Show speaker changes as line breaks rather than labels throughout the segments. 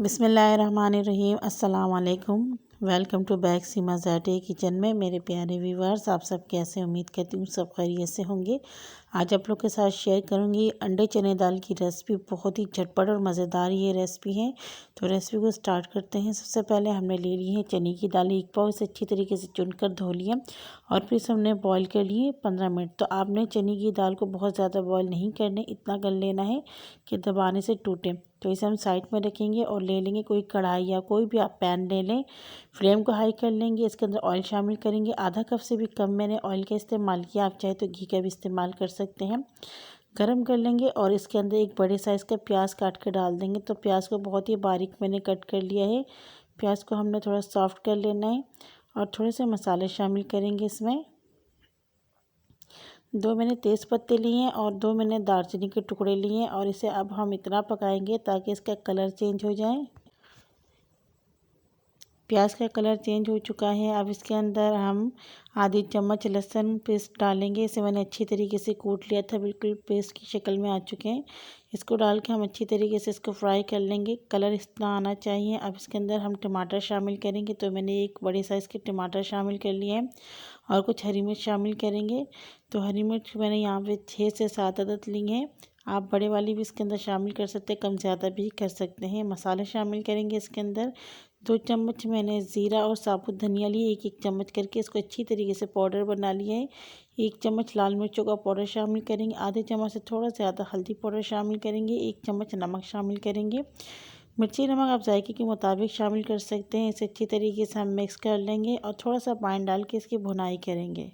बिस्मिल्लाहिर्रहमानिर्रहीम। अस्सलाम वालेकुम। Welcome to back Seema Zate kitchen में। मेरे प्यारे व्यूअर्स, आप सब कैसे, उम्मीद करती हूँ सब खैरियत से होंगे। आज आप लोग के साथ शेयर करूँगी अंडे चने दाल की रेसिपी। बहुत ही झटपट और मज़ेदार ये रेसिपी है। तो रेसिपी को स्टार्ट करते हैं। सबसे पहले हमने ले ली है चने की दाल, 1 पाव। इसे अच्छी तरीके से चुनकर धो लिया और फिर इसे हमने बॉईल कर लिए 15 मिनट। तो आपने चने की दाल को बहुत ज़्यादा बॉईल नहीं करने, इतना कर लेना है कि दबाने से टूटे। तो इसे हम साइड में रखेंगे और ले लेंगे कोई कढ़ाई या कोई भी आप पैन ले लें। फ्लेम को हाई कर लेंगे, इसके अंदर ऑयल शामिल करेंगे। आधा कप से भी कम मैंने ऑयल का इस्तेमाल किया, आप चाहे तो घी का भी इस्तेमाल कर सकते हैं। गरम कर लेंगे और इसके अंदर एक बड़े साइज़ का प्याज काट कर डाल देंगे। तो प्याज को बहुत ही बारीक मैंने कट कर लिया है। प्याज को हमने थोड़ा सॉफ्ट कर लेना है और थोड़े से मसाले शामिल करेंगे इसमें। 2 मैंने तेज़ पत्ते लिए हैं और 2 मैंने दालचीनी के टुकड़े लिए हैं और इसे अब हम इतना पकाएंगे ताकि इसका कलर चेंज हो जाए। प्याज का कलर चेंज हो चुका है। अब इसके अंदर हम आधी चम्मच लहसुन पेस्ट डालेंगे। इसे मैंने अच्छी तरीके से कूट लिया था, बिल्कुल पेस्ट की शक्ल में आ चुके हैं। इसको डाल के हम अच्छी तरीके से इसको फ्राई कर लेंगे। कलर इतना आना चाहिए। अब इसके अंदर हम टमाटर शामिल करेंगे। तो मैंने एक बड़े साइज़ के टमाटर शामिल कर लिए हैं और कुछ हरी मिर्च शामिल करेंगे। तो हरी मिर्च मैंने यहाँ पे 6 से 7 अदद ली हैं। आप बड़े वाली भी इसके अंदर शामिल कर सकते हैं, कम ज़्यादा भी कर सकते हैं। मसाले शामिल करेंगे इसके अंदर। 2 चम्मच मैंने ज़ीरा और साबुत धनिया लिए, एक चम्मच करके इसको अच्छी तरीके से पाउडर बना लिया है। 1 चम्मच लाल मिर्चों का पाउडर शामिल करेंगे। आधे चम्मच से थोड़ा ज़्यादा हल्दी पाउडर शामिल करेंगे। 1 चम्मच नमक शामिल करेंगे। मिर्ची नमक आप जायके के मुताबिक शामिल कर सकते हैं। इसे अच्छी तरीके से हम मिक्स कर लेंगे और थोड़ा सा पानी डाल के इसकी भुनाई करेंगे।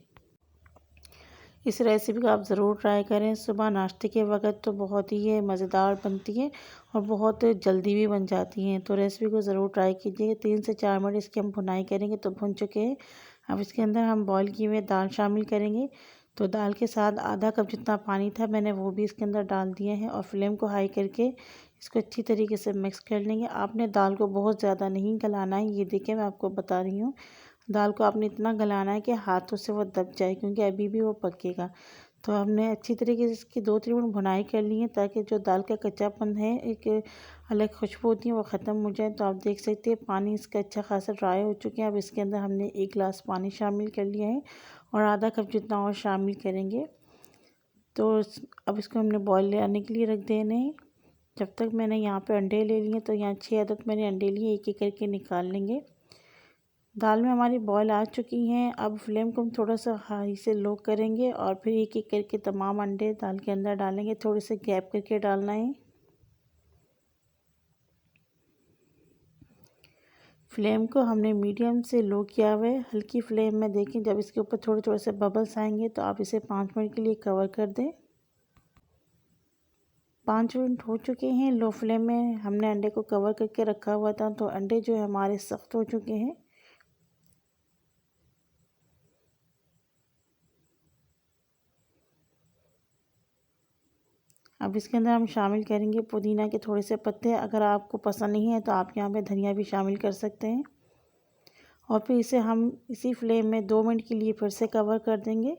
इस रेसिपी को आप ज़रूर ट्राई करें। सुबह नाश्ते के वक्त तो बहुत ही ये मज़ेदार बनती है और बहुत जल्दी भी बन जाती हैं। तो रेसिपी को ज़रूर ट्राई कीजिए। 3 से 4 मिनट इसकी हम भुनाई करेंगे तो भुन चुके हैं। अब इसके अंदर हम बॉईल किए हुए दाल शामिल करेंगे। तो दाल के साथ आधा कप जितना पानी था मैंने वो भी इसके अंदर डाल दिया है और फ्लेम को हाई करके इसको अच्छी तरीके से मिक्स कर लेंगे। आपने दाल को बहुत ज़्यादा नहीं गलाना है। ये देखिए मैं आपको बता रही हूँ, दाल को आपने इतना गलाना है कि हाथों से वो दब जाए, क्योंकि अभी भी वो पकेगा। तो हमने अच्छी तरीके से इसकी 2-3 मिनट भुनाई कर ली है ताकि जो दाल का कच्चापन है, एक अलग खुशबू होती है, वो ख़त्म हो जाए। तो आप देख सकते हैं पानी इसका अच्छा खासा ड्राई हो चुके हैं। अब इसके अंदर हमने 1 गिलास पानी शामिल कर लिया है और आधा कप जितना और शामिल करेंगे। तो अब इसको हमने बॉईल आने के लिए रख देने हैं। जब तक मैंने यहाँ पे अंडे ले लिए, तो यहाँ 6 अदद मैंने अंडे लिए, एक एक करके निकाल लेंगे। दाल में हमारी बॉयल आ चुकी हैं। अब फ्लेम को हम थोड़ा सा हाई से लो करेंगे और फिर एक एक करके तमाम अंडे दाल के अंदर डालेंगे। थोड़े से गैप करके डालना है। फ्लेम को हमने मीडियम से लो किया हुआ है। हल्की फ्लेम में देखें, जब इसके ऊपर थोड़े थोड़े से बबल्स आएंगे तो आप इसे 5 मिनट के लिए कवर कर दें। 5 मिनट हो चुके हैं। लो फ्लेम में हमने अंडे को कवर करके रखा हुआ था, तो अंडे जो है हमारे सख्त हो चुके हैं। अब इसके अंदर हम शामिल करेंगे पुदीना के थोड़े से पत्ते। अगर आपको पसंद नहीं है तो आप यहाँ पे धनिया भी शामिल कर सकते हैं। और फिर इसे हम इसी फ्लेम में 2 मिनट के लिए फिर से कवर कर देंगे।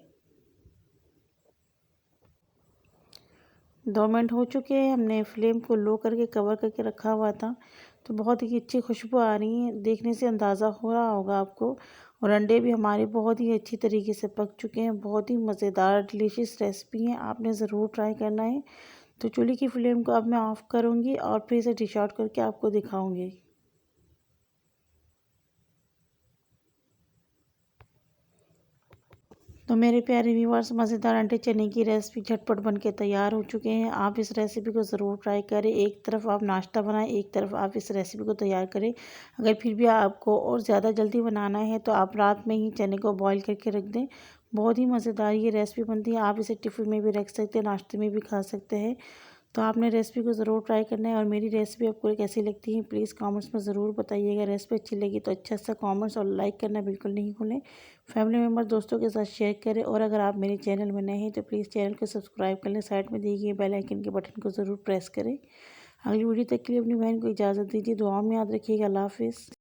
2 मिनट हो चुके हैं। हमने फ्लेम को लो करके कवर करके रखा हुआ था। तो बहुत ही अच्छी खुशबू आ रही है, देखने से अंदाज़ा हो रहा होगा आपको। और अंडे भी हमारे बहुत ही अच्छी तरीके से पक चुके हैं। बहुत ही मज़ेदार डिलीशियस रेसिपी है, आपने ज़रूर ट्राई करना है। तो चूल्हे की फ्लेम को अब मैं ऑफ़ करूँगी और फिर इसे डिश आउट करके आपको दिखाऊँगी। तो मेरे प्यारे व्यूअर्स, मज़ेदार अंडे चने की रेसिपी झटपट बन के तैयार हो चुके हैं। आप इस रेसिपी को ज़रूर ट्राई करें। एक तरफ आप नाश्ता बनाएं, एक तरफ आप इस रेसिपी को तैयार करें। अगर फिर भी आपको और ज़्यादा जल्दी बनाना है तो आप रात में ही चने को बॉईल करके रख दें। बहुत ही मज़ेदार ये रेसिपी बनती है। आप इसे टिफ़िन में भी रख सकते हैं, नाश्ते में भी खा सकते हैं। तो आपने रेसिपी को ज़रूर ट्राई करना है। और मेरी रेसिपी आपको कैसी लगती है प्लीज़ कमेंट्स में ज़रूर बताइएगा। रेसिपी अच्छी लगी तो अच्छा सा कमेंट्स और लाइक करना बिल्कुल नहीं भूलें। फैमिली मेम्बर दोस्तों के साथ शेयर करें। और अगर आप मेरे चैनल में नए हैं तो प्लीज़ चैनल को सब्सक्राइब कर लें। साइड में दिए गए बेल आइकन के बटन को ज़रूर प्रेस करें। अगली वीडियो तक के लिए अपनी बहन को इजाज़त दीजिए। दुआ में याद रखिएगा। अल्लाह हाफ़िज़।